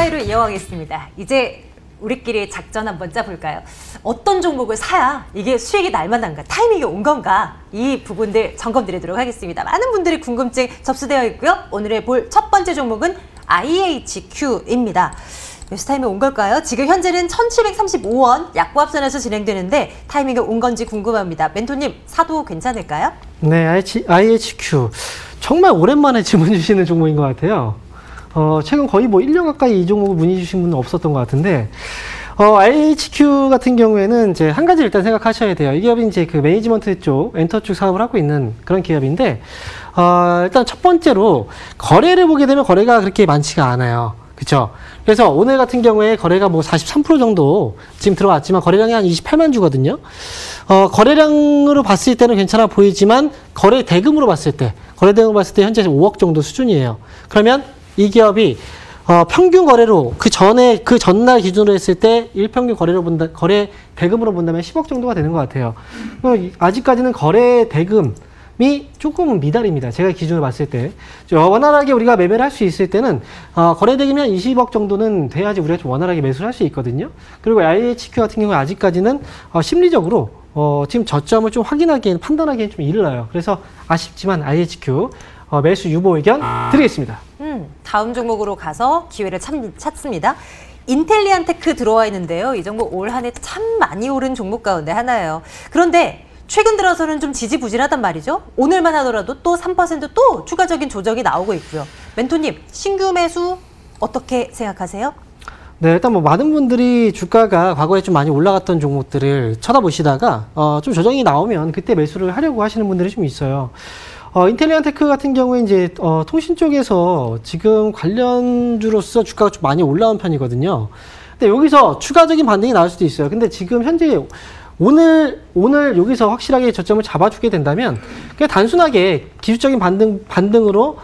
가위바위로 이어가겠습니다. 이제 우리끼리 작전 한번 짜볼까요? 어떤 종목을 사야 이게 수익이 날만한가, 타이밍이 온 건가, 이 부분들 점검 드리도록 하겠습니다. 많은 분들이 궁금증 접수되어 있고요. 오늘의 볼 첫 번째 종목은 IHQ입니다. 매수 타이밍 온 걸까요? 지금 현재는 1735원 약보합선에서 진행되는데 타이밍이 온 건지 궁금합니다. 멘토님, 사도 괜찮을까요? 네, IHQ. 정말 오랜만에 질문 주시는 종목인 것 같아요. 최근 거의 뭐 1년 가까이 이 종목을 문의 주신 분은 없었던 것 같은데, IHQ 같은 경우에는 이제 한 가지 일단 생각하셔야 돼요. 이 기업이 이제 그 매니지먼트 쪽, 엔터 쪽 사업을 하고 있는 그런 기업인데, 일단 첫 번째로 거래를 보게 되면 거래가 그렇게 많지가 않아요. 그쵸? 그래서 오늘 같은 경우에 거래가 뭐 43% 정도 지금 들어왔지만 거래량이 한 28만 주거든요. 거래량으로 봤을 때는 괜찮아 보이지만 거래 대금으로 봤을 때 현재 5억 정도 수준이에요. 그러면 이 기업이 평균 거래로 그 전날 기준으로 했을 때 일평균 거래 대금으로 본다면 10억 정도가 되는 것 같아요. 아직까지는 거래 대금이 조금은 미달입니다. 제가 기준으로 봤을 때. 원활하게 우리가 매매를 할 수 있을 때는 거래 대금이 한 20억 정도는 돼야지 우리가 좀 원활하게 매수를 할 수 있거든요. 그리고 IHQ 같은 경우는 아직까지는 심리적으로 지금 저점을 좀 판단하기엔 좀 이르러요. 그래서 아쉽지만 IHQ 매수 유보 의견 드리겠습니다. 다음 종목으로 가서 기회를 찾습니다. 인텔리안테크 들어와 있는데요. 이 종목 올 한 해 참 많이 오른 종목 가운데 하나예요. 그런데 최근 들어서는 좀 지지부진하단 말이죠. 오늘만 하더라도 또 3% 또 추가적인 조정이 나오고 있고요. 멘토님, 신규 매수 어떻게 생각하세요? 네, 일단 뭐 많은 분들이 주가가 과거에 좀 많이 올라갔던 종목들을 쳐다보시다가 좀 조정이 나오면 그때 매수를 하려고 하시는 분들이 좀 있어요. 인텔리안테크 같은 경우에 이제 통신 쪽에서 지금 관련주로서 주가가 좀 많이 올라온 편이거든요. 근데 여기서 추가적인 반등이 나올 수도 있어요. 근데 지금 현재 오늘 여기서 확실하게 저점을 잡아주게 된다면 그냥 단순하게 기술적인 반등으로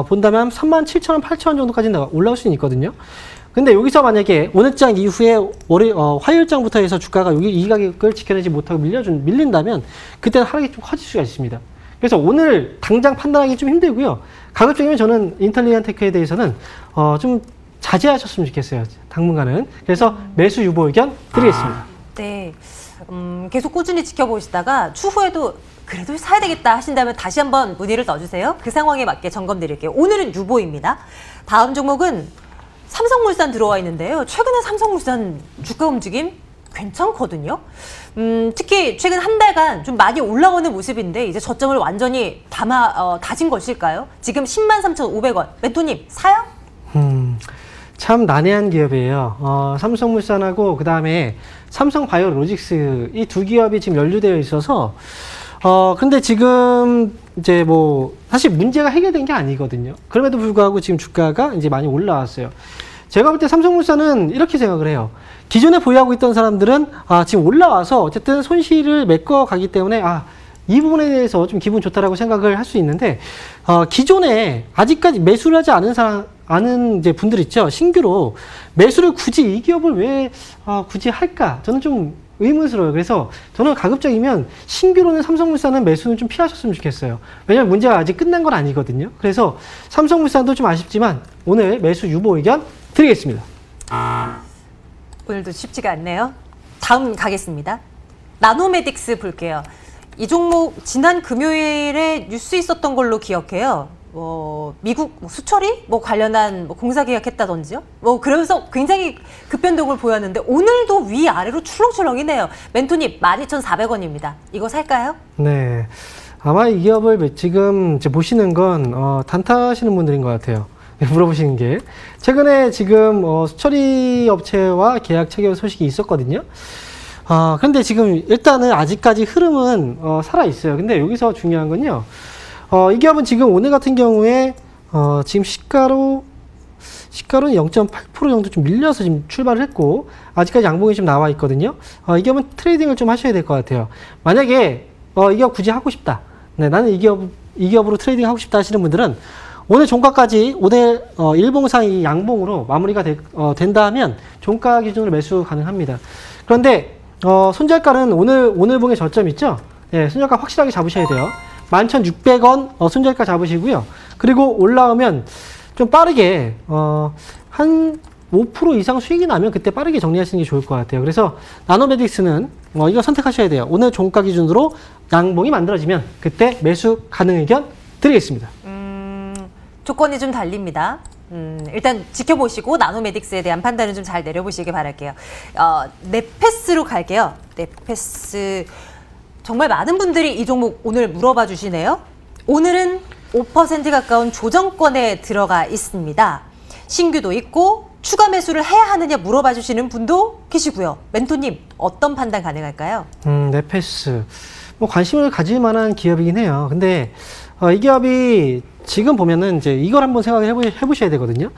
본다면 37,000원, 8,000원 정도까지 올라올 수는 있거든요. 근데 여기서 만약에 오늘 장 이후에 화요일장부터 해서 주가가 이 가격을 지켜내지 못하고 밀린다면 그때는 하락이 좀 커질 수가 있습니다. 그래서 오늘 당장 판단하기 좀 힘들고요. 가급적이면 저는 인텔리안테크에 대해서는 좀 자제하셨으면 좋겠어요. 당분간은. 그래서 매수 유보 의견 드리겠습니다. 네. 계속 꾸준히 지켜보시다가 추후에도 그래도 사야 되겠다 하신다면 다시 한번 문의를 넣어주세요. 그 상황에 맞게 점검 드릴게요. 오늘은 유보입니다. 다음 종목은 삼성물산 들어와 있는데요. 최근에 삼성물산 주가 움직임 괜찮거든요. 특히 최근 한 달간 좀 많이 올라오는 모습인데 이제 저점을 완전히 다진 것일까요? 지금 103,500원. 멘토님, 사요? 참 난해한 기업이에요. 삼성물산하고 그다음에 삼성바이오로직스 이 두 기업이 지금 연루되어 있어서 근데 지금 이제 뭐 사실 문제가 해결된 게 아니거든요. 그럼에도 불구하고 지금 주가가 이제 많이 올라왔어요. 제가 볼 때 삼성물산은 이렇게 생각을 해요. 기존에 보유하고 있던 사람들은 지금 올라와서 어쨌든 손실을 메꿔가기 때문에 이 부분에 대해서 좀 기분 좋다라고 생각을 할 수 있는데 기존에 아직까지 매수를 하지 않은 이제 분들 있죠. 신규로 매수를 굳이 이 기업을 왜 굳이 할까? 저는 좀 의문스러워요. 그래서 저는 가급적이면 신규로는 삼성물산은 매수는 좀 피하셨으면 좋겠어요. 왜냐하면 문제가 아직 끝난 건 아니거든요. 그래서 삼성물산도 좀 아쉽지만 오늘 매수 유보 의견 드리겠습니다. 오늘도 쉽지가 않네요. 다음 가겠습니다. 나노메딕스 볼게요. 이 종목 지난 금요일에 뉴스 있었던 걸로 기억해요. 미국 수처리 관련한 공사 계약했다든지요. 그러면서 굉장히 급변동을 보였는데 오늘도 위아래로 출렁출렁이네요. 멘토님 12,400원입니다. 이거 살까요? 네, 아마 이 기업을 지금 보시는 건 단타하시는 분들인 것 같아요. 물어보시는 게 최근에 지금 수처리 업체와 계약 체결 소식이 있었거든요. 그런데 지금 일단은 아직까지 흐름은 살아 있어요. 근데 여기서 중요한 건요. 이 기업은 지금 오늘 같은 경우에 지금 시가로는 0.8% 정도 좀 밀려서 지금 출발을 했고 아직까지 양봉이 좀 나와 있거든요. 이 기업은 트레이딩을 좀 하셔야 될 것 같아요. 만약에 이 기업 굳이 하고 싶다. 네, 나는 이 기업으로 트레이딩 하고 싶다 하시는 분들은 오늘 종가까지 오늘 일봉상 이 양봉으로 마무리가 된다 하면 종가 기준으로 매수 가능합니다. 그런데 손절가는 오늘 봉의 저점 있죠? 네, 손절가 확실하게 잡으셔야 돼요. 11,600원 손절가 잡으시고요. 그리고 올라오면 좀 빠르게 한 5% 이상 수익이 나면 그때 빠르게 정리하시는 게 좋을 것 같아요. 그래서 나노메딕스는 이거 선택하셔야 돼요. 오늘 종가 기준으로 양봉이 만들어지면 그때 매수 가능 의견 드리겠습니다. 조건이 좀 달립니다. 일단 지켜보시고 나노메딕스에 대한 판단은 좀 잘 내려보시길 바랄게요. 넷패스로 갈게요. 넷패스 정말 많은 분들이 이 종목 오늘 물어봐 주시네요. 오늘은 5% 가까운 조정권에 들어가 있습니다. 신규도 있고 추가 매수를 해야 하느냐 물어봐 주시는 분도 계시고요. 멘토님 어떤 판단 가능할까요? 넷패스 뭐 관심을 가질 만한 기업이긴 해요. 근데 이 기업이 지금 보면은 이제 이걸 한번 생각을 해보셔야 되거든요.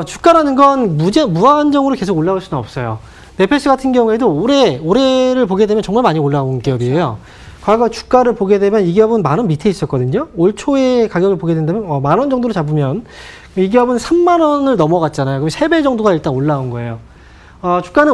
주가라는 건 무한정으로 계속 올라올 수는 없어요. 넷패스 같은 경우에도 올해를 보게 되면 정말 많이 올라온 기업이에요. 과거 주가를 보게 되면 이 기업은 10,000원 밑에 있었거든요. 올 초에 가격을 보게 된다면 10,000원 정도로 잡으면 이 기업은 30,000원을 넘어갔잖아요. 그럼 3배 정도가 일단 올라온 거예요. 주가는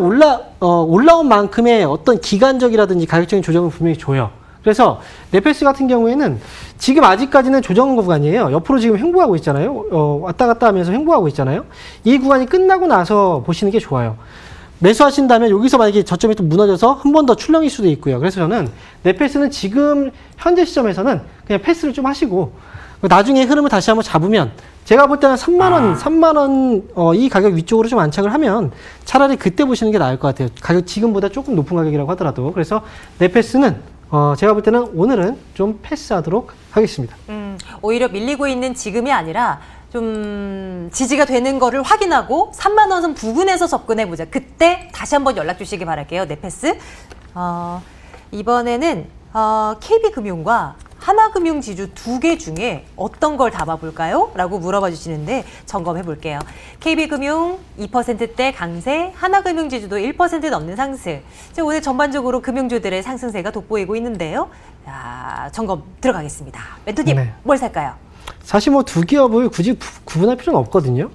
올라온 만큼의 어떤 기간적이라든지 가격적인 조정은 분명히 줘요. 그래서 넷패스 같은 경우에는 지금 아직까지는 조정 구간이에요. 옆으로 지금 횡보하고 있잖아요. 왔다 갔다 하면서 횡보하고 있잖아요. 이 구간이 끝나고 나서 보시는 게 좋아요. 매수하신다면 여기서 만약에 저점이 또 무너져서 한 번 더 출렁일 수도 있고요. 그래서 저는 넷패스는 지금 현재 시점에서는 그냥 패스를 좀 하시고 나중에 흐름을 다시 한번 잡으면 제가 볼 때는 3만원 이 가격 위쪽으로 좀 안착을 하면 차라리 그때 보시는 게 나을 것 같아요. 가격 지금보다 조금 높은 가격이라고 하더라도. 그래서 넷패스는 제가 볼 때는 오늘은 좀 패스하도록 하겠습니다. 오히려 밀리고 있는 지금이 아니라 좀 지지가 되는 거를 확인하고 30,000원 선 부근에서 접근해보자. 그때 다시 한번 연락 주시기 바랄게요. 넷패스. 이번에는 KB금융과 하나금융지주 2개 중에 어떤 걸 담아볼까요? 라고 물어봐 주시는데 점검해 볼게요. KB금융 2%대 강세, 하나금융지주도 1% 넘는 상승. 오늘 전반적으로 금융주들의 상승세가 돋보이고 있는데요. 자, 점검 들어가겠습니다. 멘토님, 네. 뭘 살까요? 사실 뭐 두 기업을 굳이 구분할 필요는 없거든요.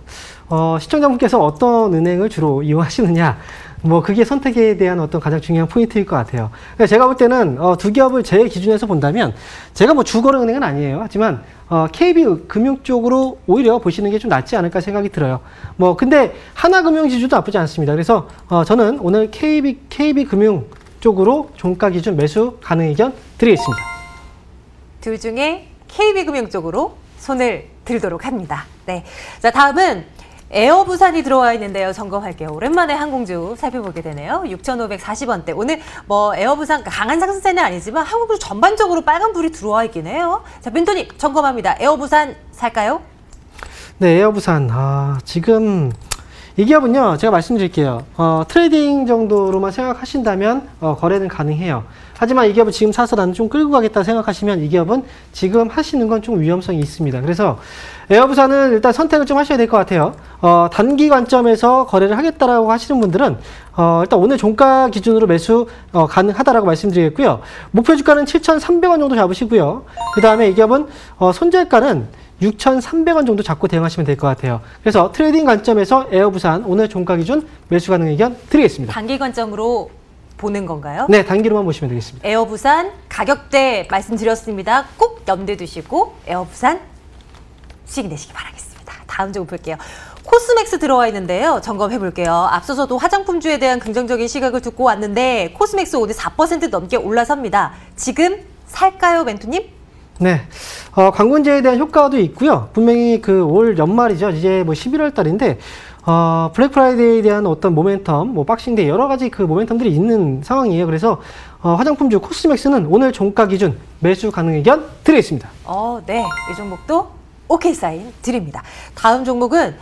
시청자분께서 어떤 은행을 주로 이용하시느냐, 뭐 그게 선택에 대한 어떤 가장 중요한 포인트일 것 같아요. 그러니까 제가 볼 때는 두 기업을 제 기준에서 본다면 제가 뭐 주거래 은행은 아니에요. 하지만 KB금융 쪽으로 오히려 보시는 게 좀 낫지 않을까 생각이 들어요. 뭐 근데 하나금융지주도 나쁘지 않습니다. 그래서 저는 오늘 KB금융 쪽으로 종가 기준 매수 가능 의견 드리겠습니다. 둘 중에 KB금융 쪽으로 손을 들도록 합니다. 네. 자, 다음은 에어부산이 들어와 있는데요. 점검할게요. 오랜만에 항공주 살펴보게 되네요. 6,540원대. 오늘 뭐 에어부산 강한 상승세는 아니지만 항공주 전반적으로 빨간불이 들어와 있긴 해요. 자, 멘토님 점검합니다. 에어부산 살까요? 네, 에어부산. 지금 이 기업은요, 제가 말씀드릴게요. 트레이딩 정도로만 생각하신다면 거래는 가능해요. 하지만 이 기업을 지금 사서 나는 좀 끌고 가겠다 생각하시면 이 기업은 지금 하시는 건 좀 위험성이 있습니다. 그래서 에어부산은 일단 선택을 좀 하셔야 될 것 같아요. 단기 관점에서 거래를 하겠다라고 하시는 분들은 일단 오늘 종가 기준으로 매수 가능하다라고 말씀드리겠고요. 목표 주가는 7,300원 정도 잡으시고요. 그 다음에 이 기업은 손절가는 6,300원 정도 잡고 대응하시면 될 것 같아요. 그래서 트레이딩 관점에서 에어부산 오늘 종가 기준 매수 가능 의견 드리겠습니다. 단기 관점으로 보는 건가요? 네, 단기로만 보시면 되겠습니다. 에어부산 가격대 말씀드렸습니다. 꼭 염두에 두시고 에어부산 수익 내시기 바라겠습니다. 다음 좀 볼게요. 코스맥스 들어와 있는데요. 점검해 볼게요. 앞서서도 화장품주에 대한 긍정적인 시각을 듣고 왔는데 코스맥스 오늘 4% 넘게 올라섭니다. 지금 살까요, 멘토님? 네, 광군제에 대한 효과도 있고요. 분명히 그 올 연말이죠. 이제 뭐 11월 달인데 블랙 프라이데이에 대한 어떤 모멘텀, 뭐 박싱데이 여러 가지 그 모멘텀들이 있는 상황이에요. 그래서 화장품주 코스맥스는 오늘 종가 기준 매수 가능 의견 드리겠습니다. 네, 이 종목도 오케이 사인 드립니다. 다음 종목은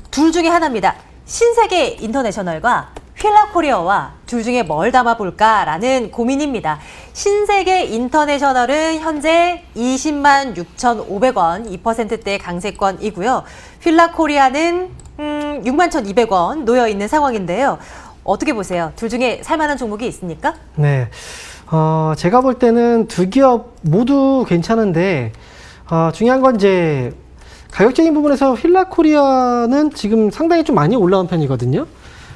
둘 중에 하나입니다. 신세계 인터내셔널과 휠라코리아와 둘 중에 뭘 담아볼까라는 고민입니다. 신세계 인터내셔널은 현재 206,500원 2%대 강세권이고요. 휠라코리아는 61,200원 놓여있는 상황인데요. 어떻게 보세요? 둘 중에 살만한 종목이 있습니까? 네, 제가 볼 때는 두 기업 모두 괜찮은데 중요한 건 이제 가격적인 부분에서 휠라코리아는 지금 상당히 좀 많이 올라온 편이거든요.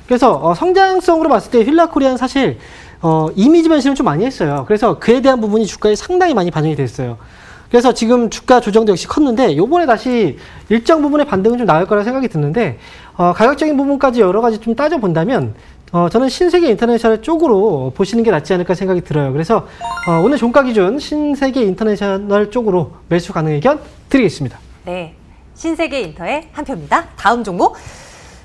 그래서 성장성으로 봤을 때 휠라코리아는 사실 이미지 변신을 좀 많이 했어요. 그래서 그에 대한 부분이 주가에 상당히 많이 반영이 됐어요. 그래서 지금 주가 조정도 역시 컸는데 요번에 다시 일정 부분의 반등은 좀 나올 거라 생각이 드는데 가격적인 부분까지 여러 가지 좀 따져본다면 저는 신세계 인터내셔널 쪽으로 보시는 게 낫지 않을까 생각이 들어요. 그래서 오늘 종가 기준 신세계 인터내셔널 쪽으로 매수 가능 의견 드리겠습니다. 네, 신세계 인터의 한 표입니다. 다음 종목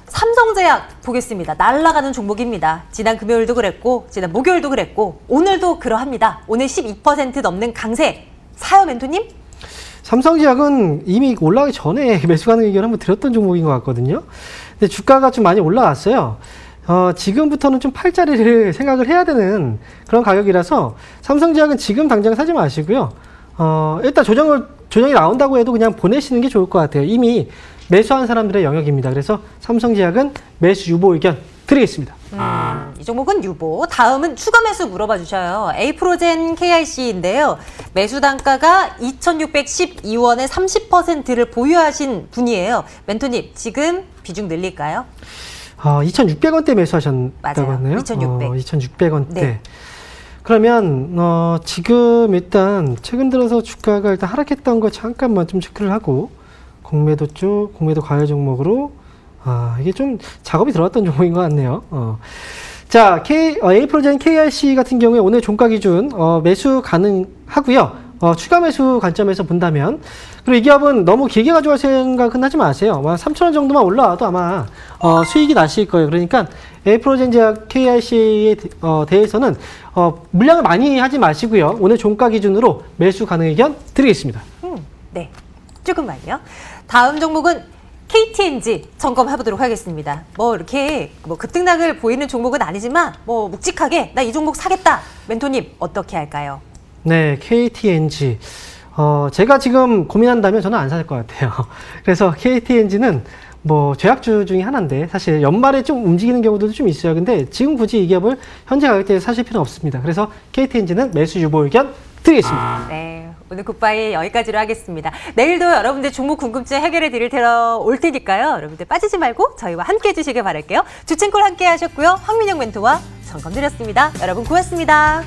삼성제약 보겠습니다. 날아가는 종목입니다. 지난 금요일도 그랬고 지난 목요일도 그랬고 오늘도 그러합니다. 오늘 12% 넘는 강세. 사요 멘토님? 삼성제약은 이미 올라가기 전에 매수 가능 의견 한번 드렸던 종목인 것 같거든요. 근데 주가가 좀 많이 올라왔어요. 지금부터는 좀 팔자리를 생각을 해야 되는 그런 가격이라서 삼성제약은 지금 당장 사지 마시고요. 일단 조정이 나온다고 해도 그냥 보내시는 게 좋을 것 같아요. 이미 매수한 사람들의 영역입니다. 그래서 삼성제약은 매수 유보 의견 드리겠습니다. 이 종목은 유보. 다음은 추가 매수 물어봐 주셔요. 에이프로젠 KIC인데요. 매수 단가가 2,612원에 30%를 보유하신 분이에요. 멘토님, 지금 비중 늘릴까요? 2,600원대 매수하셨다고 맞아요. 하네요. 2,600원대. 네. 그러면 지금 일단 최근 들어서 주가가 일단 하락했던 거 잠깐만 좀 체크를 하고 공매도 과열 종목으로 이게 좀 작업이 들어갔던 종목인 것 같네요. 자, 에이프로젠 KRC 같은 경우에 오늘 종가 기준 매수 가능하고요. 추가 매수 관점에서 본다면 그리고 이 기업은 너무 길게 가져갈 생각은 하지 마세요. 3,000원 정도만 올라와도 아마 수익이 나실 거예요. 그러니까 에이프로젠 제약 KRC에 대해서는 물량을 많이 하지 마시고요. 오늘 종가 기준으로 매수 가능 의견 드리겠습니다. 네, 조금만요. 다음 종목은 KTNG 점검해 보도록 하겠습니다. 이렇게 급등락을 보이는 종목은 아니지만 묵직하게 나 이 종목 사겠다. 멘토님 어떻게 할까요? 네, KTNG. 제가 지금 고민한다면 저는 안 살 것 같아요. 그래서 KTNG는 제약주 중에 하나인데 사실 연말에 좀 움직이는 경우도 좀 있어요. 근데 지금 굳이 이 기업을 현재 가격대에 사실 필요는 없습니다. 그래서 KTNG는 매수 유보 의견 드리겠습니다. 네, 오늘 굿바이 여기까지로 하겠습니다. 내일도 여러분들 종목 궁금증 해결해 드릴 테러 올 테니까요. 여러분들 빠지지 말고 저희와 함께 해주시길 바랄게요. 주친콜 함께 하셨고요. 황민영 멘토와 점검 드렸습니다. 여러분 고맙습니다.